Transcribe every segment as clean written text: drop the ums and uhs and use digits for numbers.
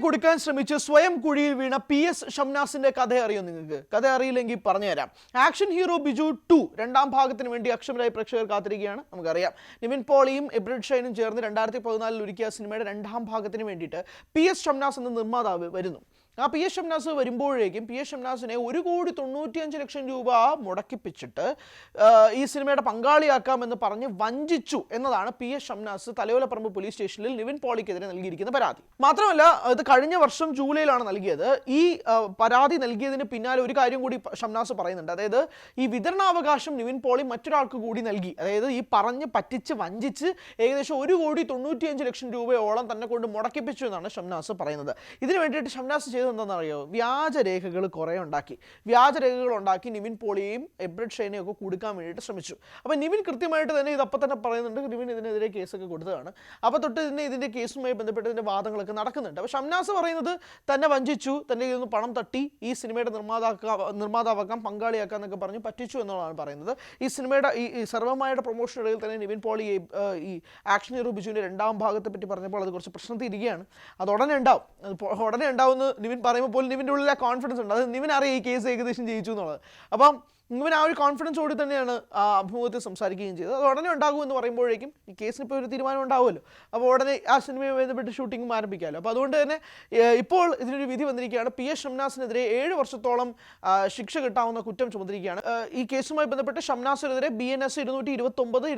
കൊടുക്കാൻ ശ്രമിച്ച് സ്വയം കുഴിയിൽ വീണ PS ഷംനാസിന്റെ കഥ അറിയോ നിങ്ങൾക്ക്? കഥ അറിയില്ലെങ്കിൽ പറഞ്ഞുതരാം. ആക്ഷൻ ഹീറോ ബിജു 2 രണ്ടാം ഭാഗത്തിന് വേണ്ടി അക്ഷമരായി പ്രേക്ഷകർ കാത്തിരിക്കുകയാണ്. നമുക്കറിയാം, നിവിൻ പോളിയും എബ്രിഡ് ഷൈനും ചേർന്ന് 2014 ഒരുക്കിയ സിനിമയുടെ രണ്ടാം ഭാഗത്തിന് വേണ്ടിയിട്ട് PS ഷംനാസ് എന്ന നിർമ്മാതാവ് വരുന്നു. ആ PS ഷംനാസ് വരുമ്പോഴേക്കും PS ഷംനാസിനെ 1,95,00,000 രൂപ മുടക്കിപ്പിച്ചിട്ട് ഈ സിനിമയുടെ പങ്കാളിയാക്കാമെന്ന് പറഞ്ഞ് വഞ്ചിച്ചു എന്നതാണ് PS ഷംനാസ് തലയോലപ്പറമ്പ് പോലീസ് സ്റ്റേഷനിൽ നിവിൻ പോളിക്കെതിരെ നൽകിയിരിക്കുന്ന പരാതി. മാത്രമല്ല, ഇത് കഴിഞ്ഞ വർഷം ജൂലൈയിലാണ് നൽകിയത്. ഈ പരാതി നൽകിയതിന് പിന്നാലെ ഒരു കാര്യം കൂടി ഷംനാസ് പറയുന്നുണ്ട്. അതായത് ഈ വിതരണാവകാശം നിവിൻ പോളി മറ്റൊരാൾക്ക് കൂടി നൽകി. അതായത് ഈ പറഞ്ഞ് പറ്റിച്ച് വഞ്ചിച്ച് ഏകദേശം 1,95,00,000 രൂപയോളം തന്നെ കൊണ്ട് മുടക്കിപ്പിച്ചു എന്നാണ് ഷംനാസ് പറയുന്നത്. ഇതിനു വേണ്ടിയിട്ട് ഷംനാസ് ചെയ്തത് എന്താണെന്നറിയോ? വ്യാജരേഖകൾ കുറേ ഉണ്ടാക്കി. വ്യാജരേഖകൾ ഉണ്ടാക്കി നിവിൻ പോളിയെയും എബ്രിഡ് ഷൈനെയും ഒക്കെ കൊടുക്കാൻ വേണ്ടിയിട്ട് ശ്രമിച്ചു. അപ്പോൾ നിവിൻ കൃത്യമായിട്ട് തന്നെ ഇതപ്പം തന്നെ പറയുന്നുണ്ട്. നിവിൻ ഇതിനെതിരെ കേസൊക്കെ കൊടുത്തതാണ്. അപ്പോൾ തൊട്ട് തന്നെ ഇതിൻ്റെ കേസുമായി ബന്ധപ്പെട്ട് ഇതിൻ്റെ വാദങ്ങളൊക്കെ നടക്കുന്നുണ്ട്. അപ്പോൾ ഷംനാസ് പറയുന്നത് തന്നെ വഞ്ചിച്ചു, തൻ്റെ ഇതിൽ നിന്ന് പണം തട്ടി ഈ സിനിമയുടെ നിർമ്മാതാവാക്കാം പങ്കാളിയാക്കാം എന്നൊക്കെ പറഞ്ഞ് പറ്റിച്ചു എന്നുള്ളതാണ് പറയുന്നത്. ഈ സിനിമയുടെ ഈ സർവ്വമായുടെ പ്രൊമോഷൻ ഇടയിൽ തന്നെ നിവിൻ പോളി ഈ ആക്ഷൻ ഹീറോ ബിജുവിൻ്റെ രണ്ടാം ഭാഗത്തെ പറ്റി പറഞ്ഞപ്പോൾ അത് കുറച്ച് പ്രശ്നത്തിൽ ഇരിക്കുകയാണ്. അത് ഉടനെ ഉണ്ടാവുമെന്ന് നിവിൻ പറയുമ്പോൾ പോലും നിവിൻ്റെ ഉള്ളിൽ ആ കോൺഫിഡൻസ് ഉണ്ട്. അത് നിവിൻ അറിയാം ഈ കേസ് ഏകദേശം ജയിച്ചു എന്നുള്ളത്. അപ്പം നിവിൻ ആ ഒരു കോൺഫിഡൻസോട് തന്നെയാണ് ആ അഭിമുഖത്തിൽ സംസാരിക്കുകയും ചെയ്തത്. അത് ഉടനെ ഉണ്ടാകും എന്ന് പറയുമ്പോഴേക്കും ഈ കേസിന് ഇപ്പോൾ ഒരു തീരുമാനം ഉണ്ടാവുമല്ലോ. അപ്പോൾ ഉടനെ ആ സിനിമയെ ബന്ധപ്പെട്ട് ഷൂട്ടിങ്ങും ആരംഭിക്കാമല്ലോ. അപ്പോൾ അതുകൊണ്ട് തന്നെ ഇപ്പോൾ ഇതിനൊരു വിധി വന്നിരിക്കുകയാണ്. PS ഷംനാസിനെതിരെ 7 വർഷത്തോളം ശിക്ഷ കിട്ടാവുന്ന കുറ്റം ചുമത്തിരിക്കുകയാണ്. ഈ കേസുമായി ബന്ധപ്പെട്ട് ഷംനാസിനെതിരെ BNS 229,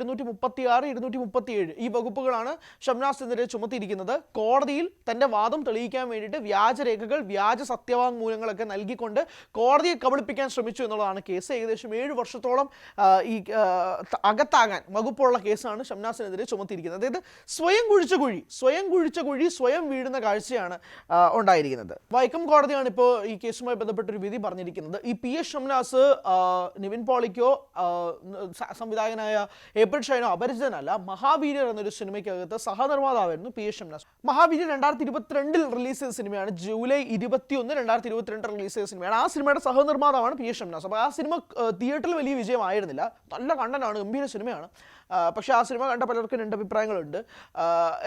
236, 237 ഈ വകുപ്പുകളാണ് ഷംനാസിനെതിരെ ചുമത്തിയിരിക്കുന്നത്. കോടതിയിൽ തൻ്റെ വാദം തെളിയിക്കാൻ വേണ്ടിയിട്ട് വ്യാജരേഖകൾ, വ്യാജ സത്യവാങ്മൂലങ്ങളൊക്കെ നൽകിക്കൊണ്ട് കോടതിയെ കബളിപ്പിക്കാൻ ശ്രമിച്ചു എന്നുള്ളതാണ് കേസ്. ഏകദേശം 7 വർഷത്തോളം ഈ അകത്താകാൻ വകുപ്പുള്ള കേസാണ് ഷംനാസിനെതിരെ ചുമത്തിയിരിക്കുന്നത്. അതായത് സ്വയം കുഴിച്ച കുഴി സ്വയം വീഴുന്ന കാഴ്ചയാണ് ഉണ്ടായിരിക്കുന്നത്. വൈക്കം കോടതിയാണ് ഇപ്പോൾ ഈ കേസുമായി ബന്ധപ്പെട്ടൊരു വിധി പറഞ്ഞിരിക്കുന്നത്. ഈ PS ഷംനാസ് നിവിൻ പോളിക്കോ സംവിധായകനായ എബ്രിഡ് ഷൈനോ അപരിചിതനല്ല. മഹാവീര്യർ എന്നൊരു സിനിമയ്ക്കകത്ത് സഹനിർമ്മാതാവായിരുന്നു PS ഷംനാസ്. മഹാവീര്യർ 2022 റിലീസ് ചെയ്ത സിനിമയാണ്. ജൂലൈ 21, 2022 റിലീസ് ചെയ്ത സിനിമയാണ്. ആ സിനിമയുടെ സഹനിർമ്മാതാവാണ് PS ഷംനാസ്. അപ്പോൾ ആ സിനിമ തിയേറ്ററിൽ വലിയ വിജയമായിരുന്നില്ല. നല്ല കണ്ടന്റാണ്, ഗംഭീര സിനിമയാണ്. പക്ഷേ ആ സിനിമ കണ്ട പലർക്കും 2 അഭിപ്രായങ്ങളുണ്ട്.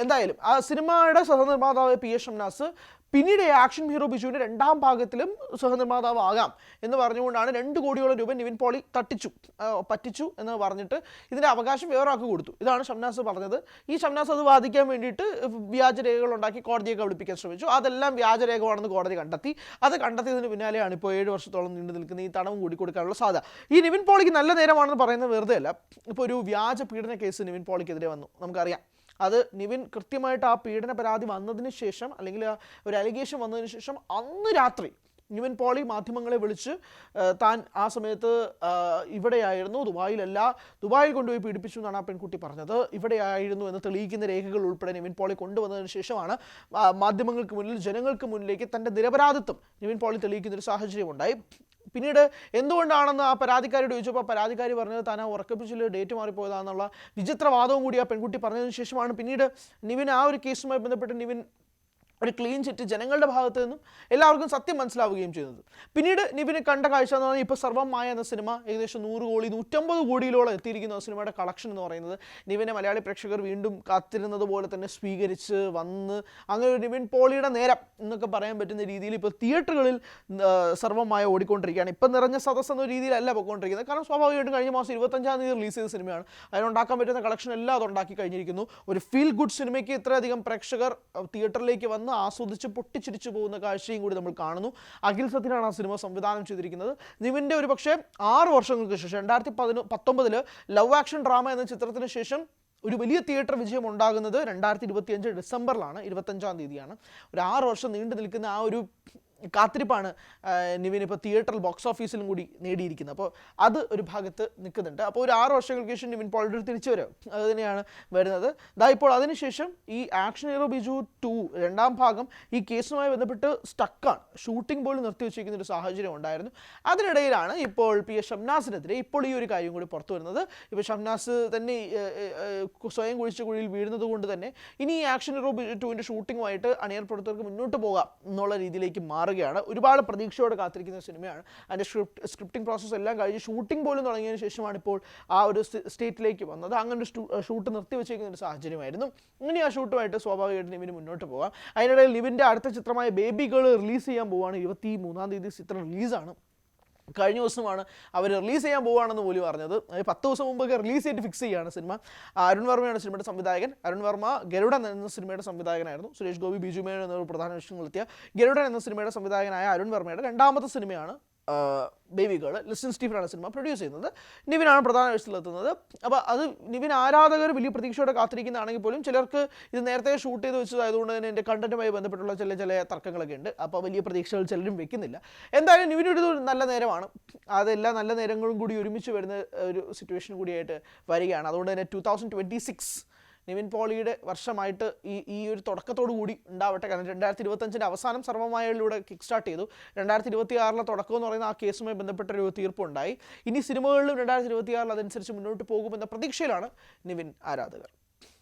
എന്തായാലും ആ സിനിമയുടെ സഹനിർമ്മാതാവ് PS ഷംനാസ് പിന്നീട് ആക്ഷൻ ഹീറോ ബിജുവിൻ്റെ രണ്ടാം ഭാഗത്തിലും സഹനിർമ്മാതാവ് ആകാം എന്ന് പറഞ്ഞുകൊണ്ടാണ് 2 കോടിയോളം രൂപ നിവിൻ പോളി പറ്റിച്ചു എന്ന് പറഞ്ഞിട്ട് ഇതിൻ്റെ അവകാശം വേറൊരാൾക്ക് കൊടുത്തു. ഇതാണ് ഷംനാസ് പറഞ്ഞത്. ഈ ഷംനാസ് അത് വാദിക്കാൻ വേണ്ടിയിട്ട് വ്യാജരേഖകൾ ഉണ്ടാക്കി കോടതിയെ കബളിപ്പിക്കാൻ ശ്രമിച്ചു. അതെല്ലാം വ്യാജരേഖയാണെന്ന് കോടതി കണ്ടെത്തി. അത് കണ്ടെത്തിയതിന് പിന്നാലെയാണ് ഇപ്പോൾ 7 വർഷത്തോളം നീണ്ടു നിൽക്കുന്ന ഈ തടവും കൂടി കൊടുക്കാനുള്ള സാധ്യത. ഈ നിവിൻ പോളിക്ക് നല്ല നേരമാണെന്ന് പറയുന്നത് വെറുതെ അല്ല. ഇപ്പോൾ ഒരു വ്യാജ പീഡന കേസ് നിവിൻ പോളിക്കെതിരെ വന്നു, നമുക്കറിയാം. അത് നിവിൻ കൃത്യമായിട്ട് ആ പീഡന പരാതി വന്നതിന് ശേഷം, അല്ലെങ്കിൽ ഒരു അലിഗേഷൻ വന്നതിന് ശേഷം അന്ന് രാത്രി നിവിൻ പോളി മാധ്യമങ്ങളെ വിളിച്ച് താൻ ആ സമയത്ത് ഇവിടെയായിരുന്നു, ദുബായിൽ കൊണ്ടുപോയി പീഡിപ്പിച്ചു എന്നാണ് ആ പെൺകുട്ടി പറഞ്ഞത്. ഇവിടെയായിരുന്നു എന്ന് തെളിയിക്കുന്ന രേഖകൾ ഉൾപ്പെടെ നിവിൻ പോളി കൊണ്ടുവന്നതിന് ശേഷമാണ് മാധ്യമങ്ങൾക്ക് മുന്നിൽ, ജനങ്ങൾക്ക് മുന്നിലേക്ക് തൻ്റെ നിരപരാധിത്വം നിവിൻ പോളി തെളിയിക്കുന്നൊരു സാഹചര്യം ഉണ്ടായി. പിന്നീട് എന്തുകൊണ്ടാണെന്ന് ആ പരാതിക്കാരോട് ചോദിച്ചപ്പോൾ ആ പരാതിക്കാരി പറഞ്ഞത് താൻ ആ ഉറക്കപ്പിച്ചിൽ ഡേറ്റ് മാറിപ്പോയതാണെന്നുള്ള വിചിത്രവാദവും കൂടി ആ പെൺകുട്ടി പറഞ്ഞതിന് ശേഷമാണ് പിന്നീട് നിവിൻ ആ ഒരു കേസുമായി ബന്ധപ്പെട്ട് നിവിൻ ഒരു ക്ലീൻ ചിറ്റ് ജനങ്ങളുടെ ഭാഗത്തു നിന്നും എല്ലാവർക്കും സത്യം മനസ്സിലാവുകയും ചെയ്യുന്നത്. പിന്നീട് നിവിനെ കണ്ട കാഴ്ച എന്ന് പറഞ്ഞാൽ ഇപ്പോൾ സർവമായ എന്ന സിനിമ ഏകദേശം 100 കോടി 150 കോടിയിലോളം എത്തിയിരിക്കുന്ന സിനിമയുടെ കളക്ഷൻ എന്ന് പറയുന്നത് നിവിനെ മലയാളി പ്രേക്ഷകർ വീണ്ടും കാത്തിരുന്നത് പോലെ തന്നെ സ്വീകരിച്ച് വന്ന് അങ്ങനെ ഒരു നിവിൻ പോളിയുടെ നേരം എന്നൊക്കെ പറയാൻ പറ്റുന്ന രീതിയിൽ ഇപ്പോൾ തിയേറ്ററുകളിൽ സർവമായ ഓടിക്കൊണ്ടിരിക്കുകയാണ്. ഇപ്പം നിറഞ്ഞ സദസ് എന്ന രീതിയിലല്ല പോയിക്കൊണ്ടിരിക്കുന്നത്. കാരണം സ്വാഭാവികമായിട്ടും കഴിഞ്ഞ മാസം 25-ാം തീയതി റിലീസ് ചെയ്ത സിനിമയാണ്. അതിനുണ്ടാക്കാൻ പറ്റുന്ന കളക്ഷൻ എല്ലാം അത് ഉണ്ടാക്കി കഴിഞ്ഞിരിക്കുന്നു. ഒരു ഫീൽ ഗുഡ് സിനിമയ്ക്ക് ഇത്രയധികം പ്രേക്ഷകർ തിയേറ്ററിലേക്ക് വന്ന് ആസ്വദിച്ച് പൊട്ടിച്ചിരിച്ചു പോകുന്ന കാഴ്ചയും കൂടി നമ്മൾ കാണുന്നു. അഖിൽ സത്യനാണ് ആ സിനിമ സംവിധാനം ചെയ്തിരിക്കുന്നത്. നിവിൻ്റെ ഒരു പക്ഷേ 6 വർഷങ്ങൾക്ക് ശേഷം 2019 ലവ് ആക്ഷൻ ഡ്രാമ എന്ന ചിത്രത്തിന് ശേഷം ഒരു വലിയ തിയേറ്റർ വിജയം ഉണ്ടാകുന്നത് 2025 ഡിസംബറിലാണ്, 25-ാം തീയതിയാണ്. ഒരു 6 വർഷം നീണ്ടു നിൽക്കുന്ന ആ ഒരു കാത്തിരിപ്പാണ് നിവിൻ ഇപ്പോൾ തിയേറ്ററിൽ ബോക്സ് ഓഫീസിലും കൂടി നേടിയിരിക്കുന്നത്. അപ്പോൾ അത് ഒരു ഭാഗത്ത് നിൽക്കുന്നുണ്ട്. അപ്പോൾ ഒരു 6 വർഷങ്ങൾക്ക് ശേഷം നിവിൻ പോളിയുടെ തിരിച്ചു വരും അത് തന്നെയാണ് വരുന്നത്. ഇപ്പോൾ അതിനുശേഷം ഈ ആക്ഷൻ ഹീറോ ബിജു 2 രണ്ടാം ഭാഗം ഈ കേസുമായി ബന്ധപ്പെട്ട് സ്റ്റക്കാണ്. ഷൂട്ടിംഗ് പോലും നിർത്തിവെച്ചിരിക്കുന്ന ഒരു സാഹചര്യം ഉണ്ടായിരുന്നു. അതിനിടയിലാണ് ഇപ്പോൾ PS ഷംനാസിനെതിരെ ഇപ്പോൾ ഈ ഒരു കാര്യം കൂടി പുറത്തു വരുന്നത്. ഇപ്പോൾ ഷംനാസ് തന്നെ സ്വയം കുഴിച്ച കുഴിയിൽ വീഴുന്നത് കൊണ്ട് തന്നെ ഇനി ഈ ആക്ഷൻ ഹീറോ ബിജു 2ൻ്റെ ഷൂട്ടിങ്ങുമായിട്ട് അണിയർ പ്രവർത്തകർക്ക് മുന്നോട്ട് പോകാം എന്നുള്ള രീതിയിലേക്ക് മാറുക മാറുകയാണ്. ഒരുപാട് പ്രതീക്ഷയോടെ കാത്തിരിക്കുന്ന സിനിമയാണ്. അതിൻ്റെ സ്ക്രിപ്റ്റിംഗ് പ്രോസസ്സ് എല്ലാം കഴിഞ്ഞ് ഷൂട്ടിംഗ് പോലും തുടങ്ങിയതിന് ശേഷമാണ് ഇപ്പോൾ ആ ഒരു സ്റ്റേറ്റിലേക്ക് വന്നത്. അങ്ങനെ ഒരു ഷൂട്ട് നിർത്തിവെച്ചിരിക്കുന്ന ഒരു സാഹചര്യമായിരുന്നു. ഇനി ആ ഷൂട്ടുമായിട്ട് സ്വാഭാവികമായിട്ട് നിവിന് മുന്നോട്ട് പോകാം. അതിനിടയിൽ നിവിൻ്റെ അടുത്ത ചിത്രമായ ബേബി ഗേൾ റിലീസ് ചെയ്യാൻ പോവുകയാണ്. 23-ാം തീയതി ചിത്രം റിലീസാണ്. കഴിഞ്ഞ ദിവസമാണ് അവർ റിലീസ് ചെയ്യാൻ പോവുകയാണെന്ന് പോലും പറഞ്ഞത്. 10 ദിവസം മുമ്പൊക്കെ റിലീസ് ചെയ്തിട്ട് ഫിക്സ് ചെയ്യുകയാണ് സിനിമ. അരുൺ വർമ്മയാണ് സിനിമയുടെ സംവിധായകൻ. അരുൺ വർമ്മ ഗരുഡൻ എന്ന സിനിമയുടെ സംവിധായകനായിരുന്നു. സുരേഷ് ഗോപി, ബിജു മേനോൻ എന്നിവർ പ്രധാന വേഷങ്ങളെത്തിയ ഗരുഡൻ എന്ന സിനിമയുടെ സംവിധായകനായ അരുൺ വർമ്മയുടെ രണ്ടാമത്തെ സിനിമയാണ് ബേബി ഗേൾ. ലിസ്റ്റിൻ സ്റ്റീഫനാണ് സിനിമ പ്രൊഡ്യൂസ് ചെയ്യുന്നത്. നിവിനാണ് പ്രധാന വേഷത്തിലെത്തുന്നത്. അപ്പോൾ അത് നിവിൻ ആരാധകർ വലിയ പ്രതീക്ഷയോടെ കാത്തിരിക്കുന്നതാണെങ്കിൽ പോലും ചിലർക്ക് ഇത് നേരത്തെ ഷൂട്ട് ചെയ്ത് വെച്ചതായതുകൊണ്ട് തന്നെ എൻ്റെ കണ്ടന്റുമായി ബന്ധപ്പെട്ടുള്ള ചില തർക്കങ്ങളൊക്കെ ഉണ്ട്. അപ്പോൾ വലിയ പ്രതീക്ഷകൾ ചിലരും വെക്കുന്നില്ല. എന്തായാലും നിവിനൊരു നല്ല നേരമാണ്. അതെല്ലാം നല്ല നേരങ്ങളും കൂടി ഒരുമിച്ച് വരുന്ന ഒരു സിറ്റുവേഷൻ കൂടിയായിട്ട് വരികയാണ്. അതുകൊണ്ട് തന്നെ 2026 നിവിൻ പോളിയുടെ വർഷമായിട്ട് ഈ ഒരു തുടക്കത്തോടു കൂടി ഉണ്ടാവട്ടെ. കാരണം 2025 അവസാനം സർവ്വമായയിലൂടെ കിക്ക് സ്റ്റാർട്ട് ചെയ്തു. 2026 തുടക്കം എന്ന് പറയുന്ന ആ കേസുമായി ബന്ധപ്പെട്ടൊരു തീർപ്പുണ്ടായി. ഇനി സിനിമകളിലും 2026 അതനുസരിച്ച് മുന്നോട്ട് പോകുമെന്ന പ്രതീക്ഷയിലാണ് നിവിൻ ആരാധകർ.